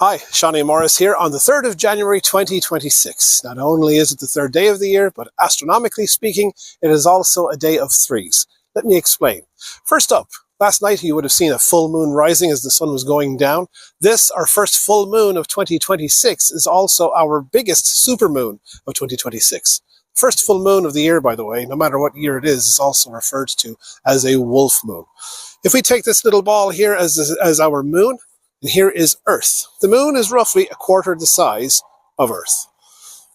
Hi, Shawnee Morris here on the 3rd of January 2026. Not only is it the third day of the year, but astronomically speaking, it is also a day of threes. Let me explain. First up, last night you would have seen a full moon rising as the sun was going down. This, our first full moon of 2026, is also our biggest supermoon of 2026. First full moon of the year, by the way, no matter what year it is also referred to as a wolf moon. If we take this little ball here as our moon, and here is Earth. The moon is roughly a quarter the size of Earth.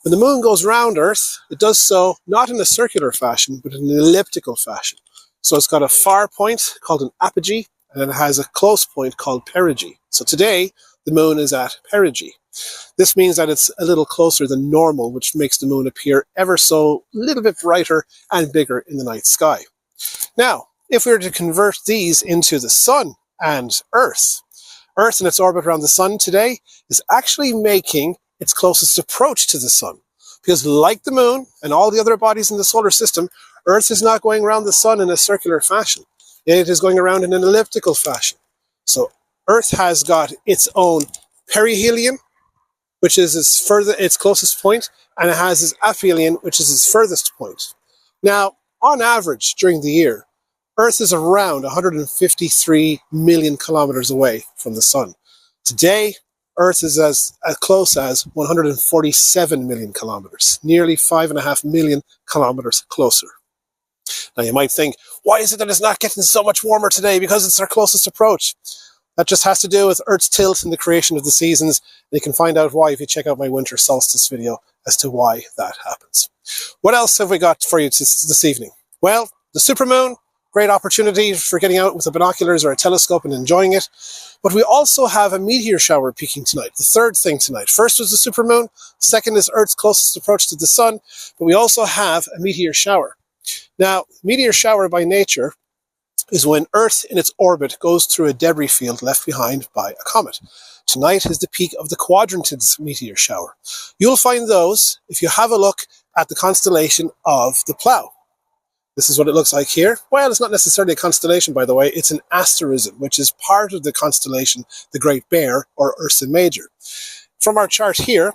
When the moon goes round Earth, it does so not in a circular fashion, but in an elliptical fashion. So it's got a far point called an apogee, and it has a close point called perigee. So today, the moon is at perigee. This means that it's a little closer than normal, which makes the moon appear ever so a little bit brighter and bigger in the night sky. Now, if we were to convert these into the sun and Earth in its orbit around the sun today is actually making its closest approach to the sun. Because like the moon and all the other bodies in the solar system, Earth is not going around the sun in a circular fashion. It is going around in an elliptical fashion. So Earth has got its own perihelion, which is its closest point, and it has its aphelion, which is its furthest point. Now, on average during the year, Earth is around 153 million kilometers away from the sun. Today, Earth is as close as 147 million kilometers, nearly 5.5 million kilometers closer. Now you might think, why is it that it's not getting so much warmer today? Because it's our closest approach. That just has to do with Earth's tilt and the creation of the seasons. And you can find out why if you check out my winter solstice video as to why that happens. What else have we got for you this evening? Well, the supermoon. Great opportunity for getting out with the binoculars or a telescope and enjoying it. But we also have a meteor shower peaking tonight, the third thing tonight. First was the supermoon, second is Earth's closest approach to the sun, but we also have a meteor shower. Now, meteor shower by nature is when Earth in its orbit goes through a debris field left behind by a comet. Tonight is the peak of the Quadrantids meteor shower. You'll find those if you have a look at the constellation of the Plough. This is what it looks like here. Well, it's not necessarily a constellation, by the way. It's an asterism, which is part of the constellation, the Great Bear, or Ursa Major. From our chart here,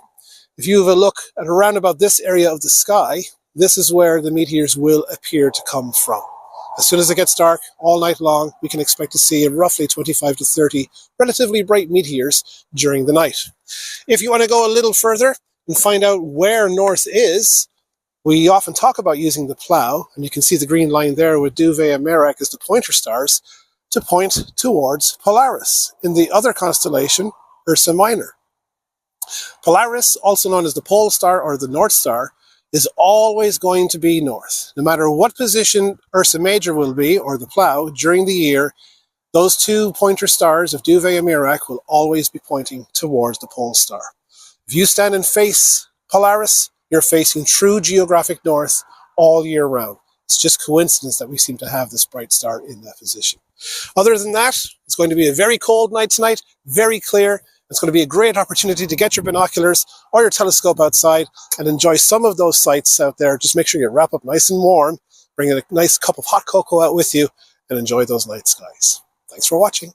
if you have a look at around about this area of the sky, this is where the meteors will appear to come from. As soon as it gets dark, all night long, we can expect to see roughly 25 to 30 relatively bright meteors during the night. If you want to go a little further and find out where north is, we often talk about using the Plough, and you can see the green line there with Duvet and Merak as the pointer stars, to point towards Polaris, in the other constellation, Ursa Minor. Polaris, also known as the Pole Star or the North Star, is always going to be north. No matter what position Ursa Major will be, or the Plough, during the year, those two pointer stars of Duvet and Merak will always be pointing towards the Pole Star. If you stand and face Polaris, you're facing true geographic north all year round. It's just coincidence that we seem to have this bright star in that position. Other than that, it's going to be a very cold night tonight, very clear. It's going to be a great opportunity to get your binoculars or your telescope outside and enjoy some of those sights out there. Just make sure you wrap up nice and warm, bring a nice cup of hot cocoa out with you, and enjoy those night skies. Thanks for watching.